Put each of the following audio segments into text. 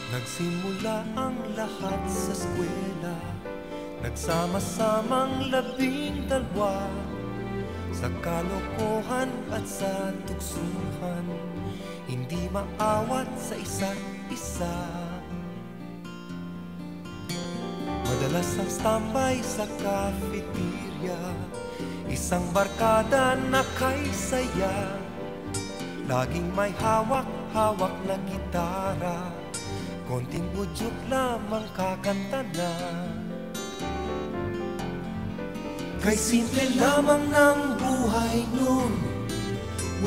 Nagsimula ang lahat sa eskwela, nagsama-samang 12, sa kalokohan at sa tuksuhan, hindi maawat sa isa't isa. Madalas ang standby sa cafeteria, isang barkada na kay saya, laging may hawak-hawak na gitara, konting budyok lamang kakanta na. Kay simple lamang ng buhay nun,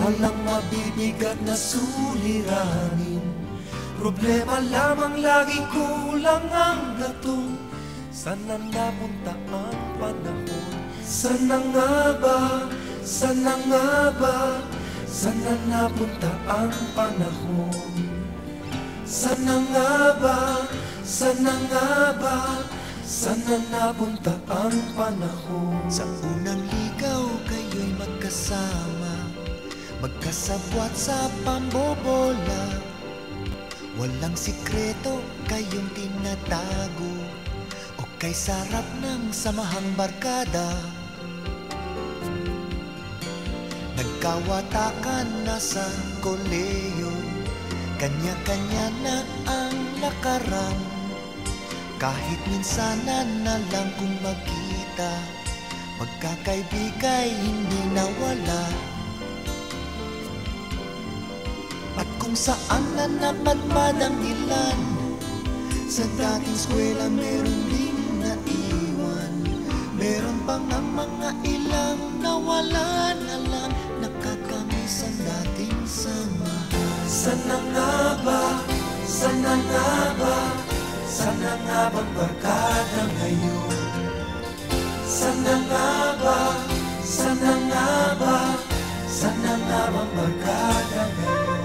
walang mabibigat na suliranin. Problema lamang lagi kulang ang gatong. Sana napunta ang panahon? Sana nga ba? Sana nga ba? Sana napunta ang panahon? Sana nga ba? Sana nga ba? Sana napunta ang panahon? Sa unang ligaw kayo'y magkasama, magkasabwat sa pambobola. Walang sikreto kayong tinatago, o kay sarap ng samahang barkada. Nagkawatakan na sa koleyo, kanya-kanya na ang lakaran. Kahit minsanan na lang kung magkita, magkakaibigay hindi nawala. At kung saan na napadpad ang ilan, sa dating eskwela meron din naiwan. Meron pang ang mga ilang nawalan na lang, nakakamiss ang dating samahan. Sana nga ba? Sana nga ba? Sana nga bang barkada ngayon? Sana nga ba? Sana nga ba? Sana nga bang barkada ngayon?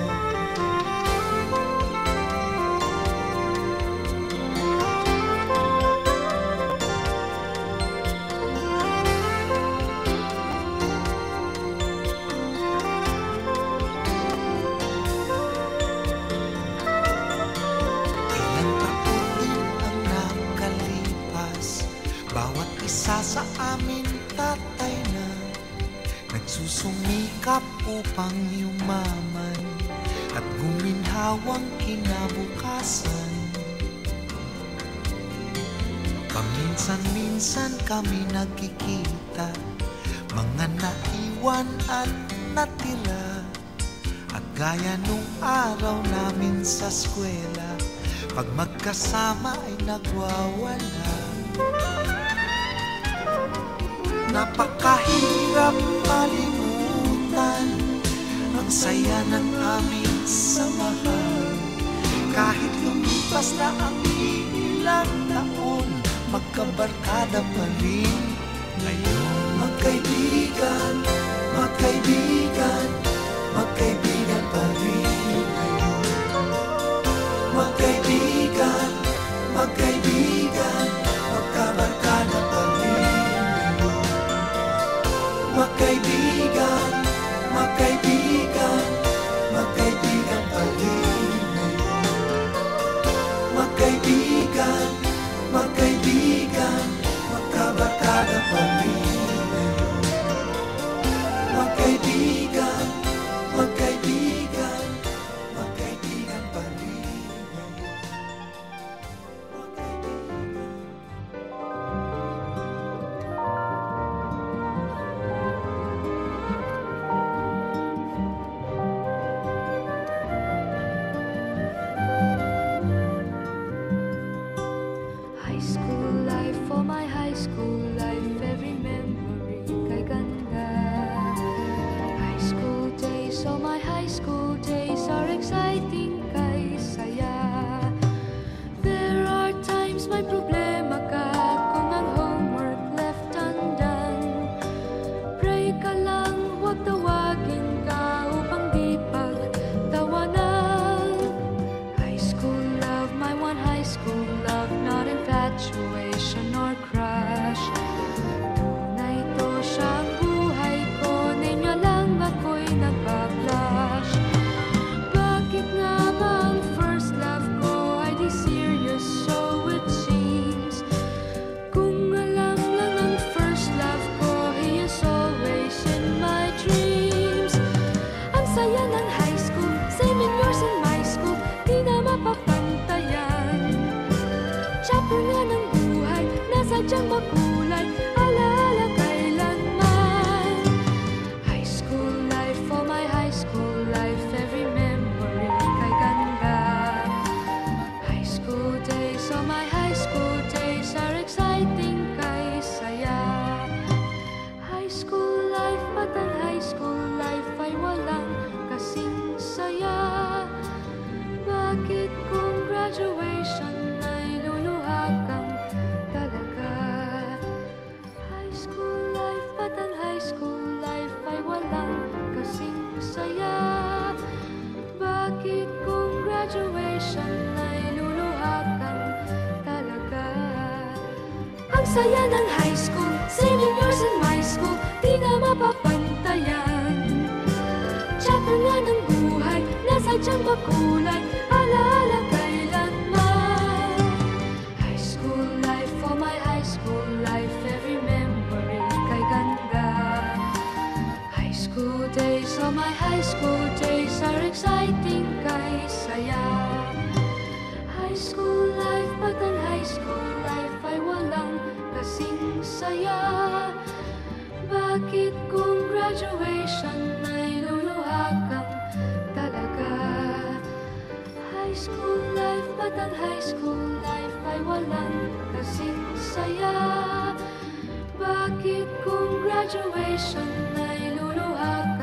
Bawat isa sa amin tatay na, nagsusumikap upang yumaman at guminhawang kinabukasan. Paminsan-minsan kami nagkikita, mga naiwan at natira. At gaya nung araw namin sa eskwela, pag magkasama ay nagwawala. Napakahirap malimutan ang saya ng aming samahan. Kahit lumipas na ang ilang taon, magkabarkada pa rin ngayon. Magkaibigan, magkaibigan, magkaibigan pa rin ngayon. Magkaibigan, magkaibigan, magkabarkada pa rin ngayon. Magkaibigan, magkaibigan, magkaibigan pa rin ngayon. Magkaibigan, magkaibigan, magkabarkada pa rin ngayon. Magkaibigan, magkaibigan, magkaibigan pa rin ngayon. Magkaibigan. graduation ay luluhakan talaga. Ang saya ng high school, 7 years in my school, di na mapapantayan. Chapter nga ng buhay, nasadyang makulay, alaala kailanman. High school life, for my high school life, every memory kay ganda. High school days, oh my high school days are exciting kay saya. High school life, pag ang high school life ay walang kasing saya. Bakit kung graduation ay luluhakan talaga? High school life, ba't ang high school life ay walang kasing saya? Bakit kung graduation ay luluhakan